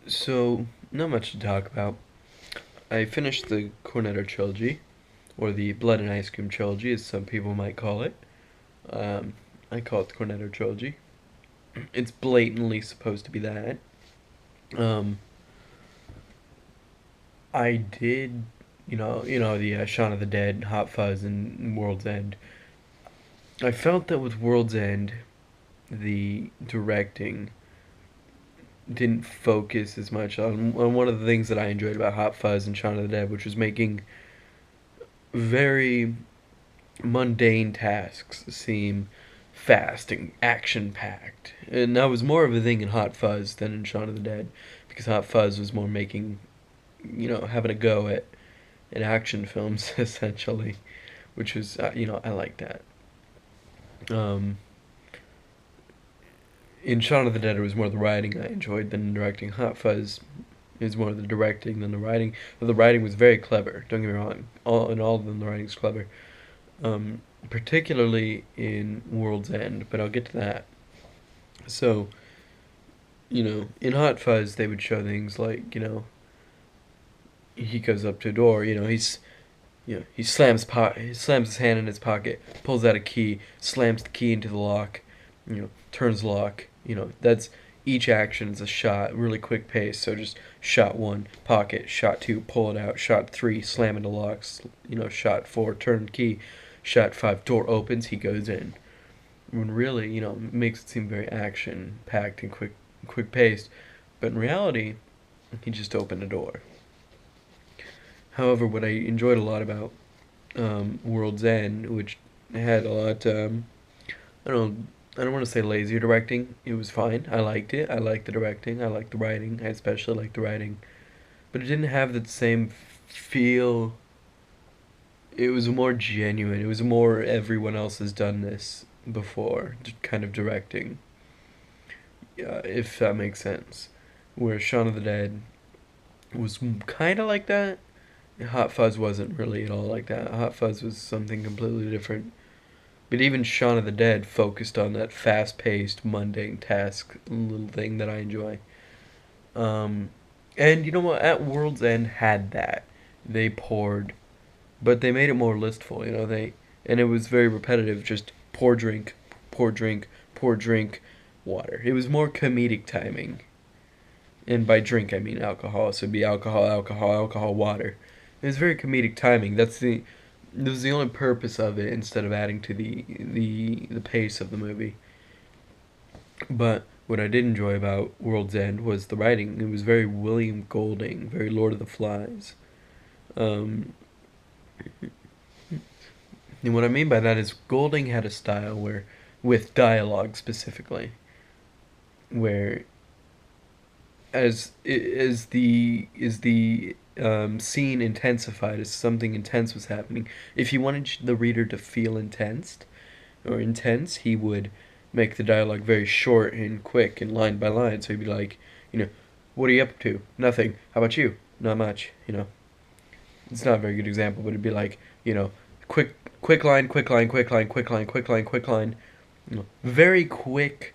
So, not much to talk about. I finished the Cornetto Trilogy, or the Blood and Ice Cream Trilogy, as some people might call it. Um, I call it the Cornetto Trilogy. It's blatantly supposed to be that. Um, I did, the Shaun of the Dead, Hot Fuzz, and World's End. I felt that with World's End, the directing didn't focus as much on one of the things that I enjoyed about Hot Fuzz and Shaun of the Dead, which was making very mundane tasks seem fast and action packed. And that was more of a thing in Hot Fuzz than in Shaun of the Dead, because Hot Fuzz was more making, having a go at action films essentially, which was, I like that. Um, in Shaun of the Dead, it was more the writing I enjoyed than directing. Hot Fuzz is more the directing than the writing. But the writing was very clever. Don't get me wrong. All of them, the writing's clever. Particularly in World's End, but I'll get to that. So, in Hot Fuzz, they would show things like, he goes up to a door, he slams his hand in his pocket, pulls out a key, slams the key into the lock, turns the lock. That's each action is a shot, really quick pace. So just shot one, pocket, shot two, pull it out, shot three, slam into locks, shot four, turn key, shot five, door opens, he goes in. When really, it makes it seem very action packed and quick paced, but in reality, he just opened a door. However, what I enjoyed a lot about World's End, which had a lot, I don't know, I don't want to say lazy directing. It was fine. I liked it. I liked the directing. I liked the writing. I especially liked the writing, but it didn't have the same feel. It was more genuine. It was more everyone else has done this before, kind of directing. If that makes sense. Where Shaun of the Dead was kind of like that. Hot Fuzz wasn't really at all like that. Hot Fuzz was something completely different. But even Shaun of the Dead focused on that fast paced, mundane task little thing that I enjoy. Um, and you know what? At World's End had that. They poured, but they made it more listful. And it was very repetitive. Just pour drink, pour drink, pour drink, water. It was more comedic timing. And by drink I mean alcohol. So it'd be alcohol, alcohol, alcohol, water. It was very comedic timing. That was the only purpose of it, instead of adding to the pace of the movie. But what I did enjoy about World's End was the writing. It was very William Golding, very Lord of the Flies. Um, and what I mean by that is Golding had a style where, with dialogue specifically, where as the scene intensified, as something intense was happening, if he wanted the reader to feel intense, he would make the dialogue very short and quick and line by line. So he'd be like, what are you up to? Nothing. How about you? Not much. It's not a very good example, but it'd be like, quick line, quick line, quick line, quick line, quick line, quick line. Very quick,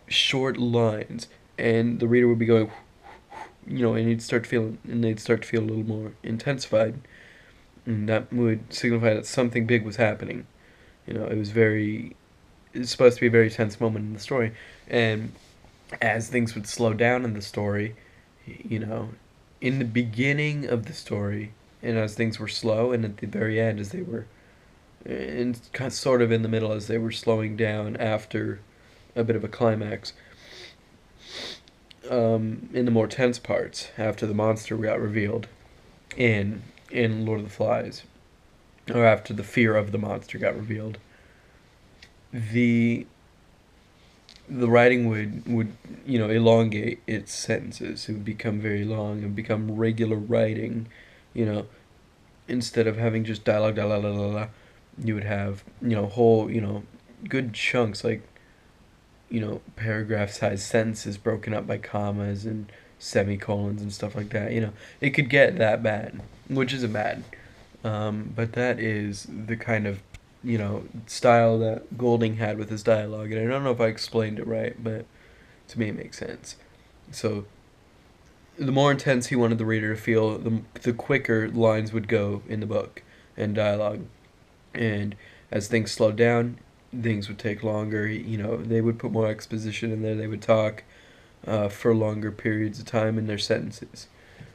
short lines, and the reader would be going, and they'd start to feel a little more intensified, and that would signify that something big was happening. It's supposed to be a very tense moment in the story, and as things would slow down in the story, you know, in the beginning of the story, and as things were slow, and at the very end, as they were, and kind of sort of in the middle, as they were slowing down after a bit of a climax, in the more tense parts, after the monster got revealed in Lord of the Flies, or after the fear of the monster got revealed, the the writing would elongate its sentences. It would become very long and become regular writing. You know, instead of having just dialogue, dialogue, dialogue, you would have whole good chunks, like paragraph-sized sentences broken up by commas and semicolons and stuff like that. It could get that bad, which isn't bad. But that is the kind of style that Golding had with his dialogue, and I don't know if I explained it right, but to me it makes sense. So the more intense he wanted the reader to feel, the quicker lines would go in the book and dialogue. And as things slowed down, things would take longer. You know, they would put more exposition in there. They would talk for longer periods of time in their sentences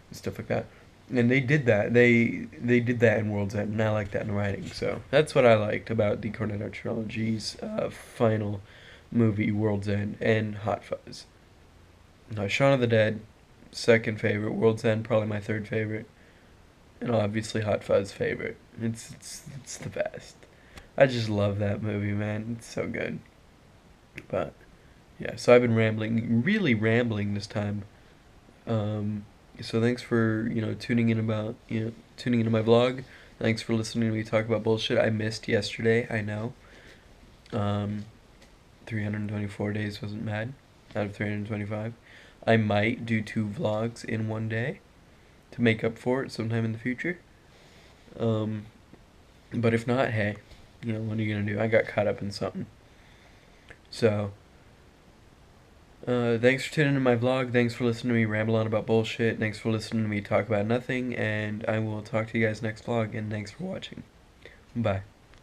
and stuff like that. And they did that. They did that in World's End, and I like that in writing. So that's what I liked about the Cornetto Trilogy's final movie, World's End, and Hot Fuzz. Shaun of the Dead, second favorite. World's End, probably my third favorite, and obviously Hot Fuzz favorite. It's the best. I just love that movie, man. It's so good. But yeah, so I've been rambling, really rambling this time. So thanks for tuning into my vlog. Thanks for listening to me talk about bullshit. I missed yesterday. I know. 324 days wasn't bad out of 325. I might do 2 vlogs in one day to make up for it sometime in the future. But if not, hey, what are you gonna do? I got caught up in something. So, thanks for tuning into my vlog. Thanks for listening to me ramble on about bullshit. Thanks for listening to me talk about nothing. And I will talk to you guys next vlog. And thanks for watching. Bye.